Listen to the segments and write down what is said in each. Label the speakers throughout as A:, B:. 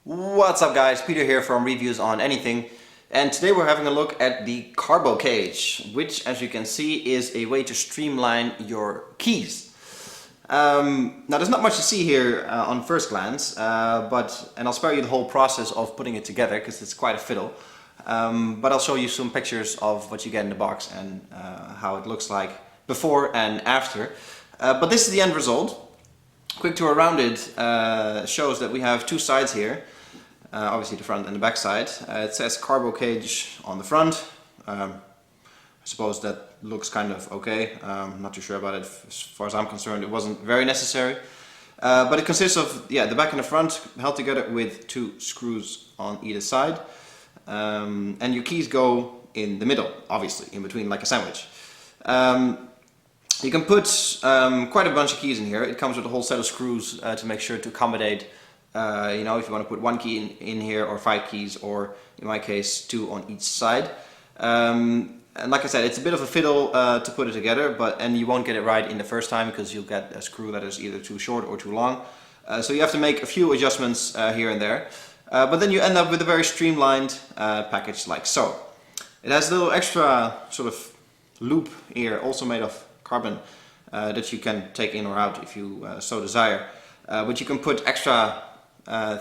A: What's up guys, Peter here from Reviews on Anything, and today we're having a look at the Carbocage, which as you can see is a way to streamline your keys. Now there's not much to see here on first glance, and I'll spare you the whole process of putting it together because it's quite a fiddle. But I'll show you some pictures of what you get in the box and how it looks like before and after. But this is the end result. Quick tour around it shows that we have two sides here. Obviously the front and the back side. It says Carbocage on the front. I suppose that looks kind of okay. I'm not too sure about it. As far as I'm concerned, it wasn't very necessary. But it consists of the back and the front held together with two screws on either side. And your keys go in the middle, obviously, in between like a sandwich. You can put quite a bunch of keys in here. It comes with a whole set of screws to make sure to accommodate, you know, if you want to put one key in here or 5 keys, or in my case 2 on each side. And like I said, it's a bit of a fiddle to put it together, and you won't get it right in the first time because you'll get a screw that is either too short or too long. So you have to make a few adjustments here and there. But then you end up with a very streamlined package like so. It has a little extra sort of loop here, also made of carbon, that you can take in or out if you so desire. But you can put extra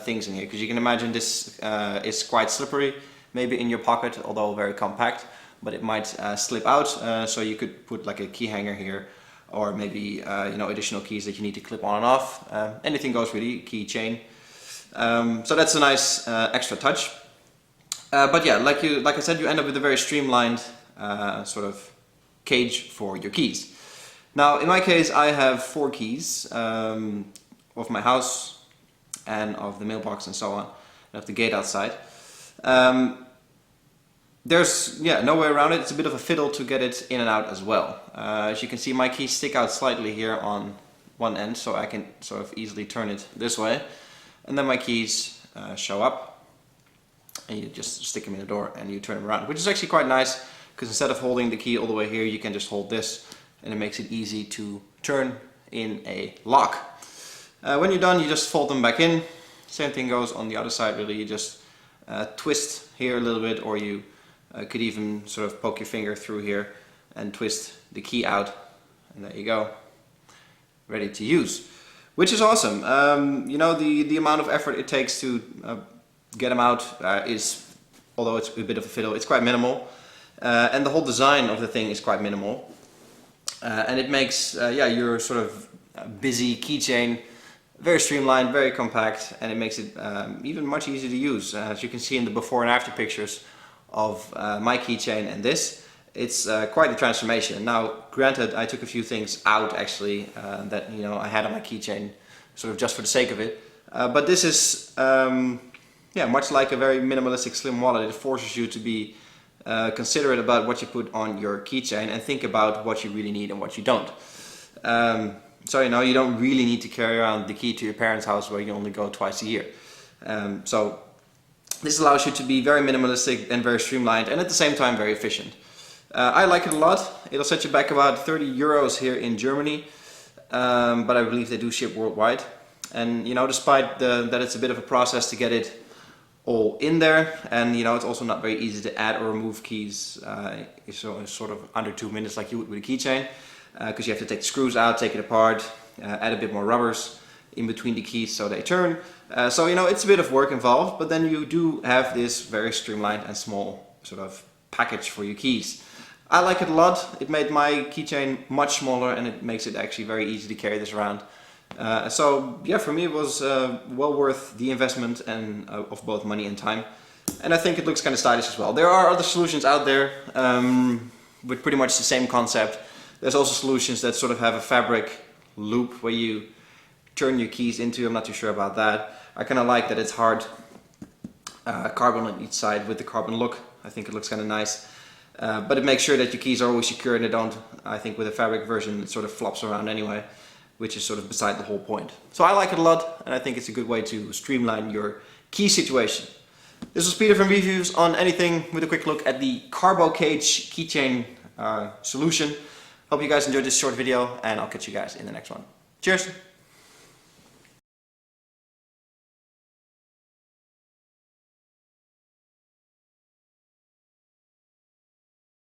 A: things in here, because you can imagine this is quite slippery, maybe in your pocket, although very compact, but it might slip out. So you could put like a key hanger here, or maybe you know, additional keys that you need to clip on and off. Anything goes really, keychain. So that's a nice extra touch. But yeah, like I said, you end up with a very streamlined sort of cage for your keys. Now in my case I have 4 keys of my house and of the mailbox and so on, and of the gate outside. There's no way around it. It's a bit of a fiddle to get it in and out as well. As you can see, my keys stick out slightly here on one end, so I can sort of easily turn it this way, and then my keys show up and you just stick them in the door and you turn them around, which is actually quite nice, because instead of holding the key all the way here, you can just hold this, and it makes it easy to turn in a lock. When you're done, you just fold them back in. Same thing goes on the other side really. You just twist here a little bit, or you could even sort of poke your finger through here and twist the key out, and there you go, ready to use, which is awesome. You know, the amount of effort it takes to get them out is, although it's a bit of a fiddle, it's quite minimal. And the whole design of the thing is quite minimal, and it makes your sort of busy keychain very streamlined, very compact, and it makes it even much easier to use. As you can see in the before and after pictures of my keychain and this, it's quite a transformation. Now granted, I took a few things out actually that, you know, I had on my keychain sort of just for the sake of it, but this is much like a very minimalistic slim wallet. It forces you to be considerate about what you put on your keychain and think about what you really need and what you don't. So you know, you don't really need to carry around the key to your parents' house where you only go twice a year. So this allows you to be very minimalistic and very streamlined, and at the same time very efficient. I like it a lot. It'll set you back about 30 euros here in Germany, but I believe they do ship worldwide. And you know, despite that it's a bit of a process to get it all in there, and you know, it's also not very easy to add or remove keys, so it's sort of under 2 minutes like you would with a keychain, because you have to take the screws out, take it apart, add a bit more rubbers in between the keys so they turn. So you know, it's a bit of work involved, but then you do have this very streamlined and small sort of package for your keys. I like it a lot. It made my keychain much smaller, and it makes it actually very easy to carry this around. So yeah, for me it was well worth the investment and of both money and time, and I think it looks kind of stylish as well. There are other solutions out there with pretty much the same concept. There's also solutions that sort of have a fabric loop where you turn your keys into. I'm not too sure about that. I kind of like that it's hard carbon on each side with the carbon look. I think it looks kind of nice, but it makes sure that your keys are always secure, and they don't, I think with a fabric version it sort of flops around anyway, which is sort of beside the whole point. So I like it a lot, and I think it's a good way to streamline your key situation. This was Peter from Reviews on Anything with a quick look at the Carbocage Keychain solution. Hope you guys enjoyed this short video, and I'll catch you guys in the next one. Cheers!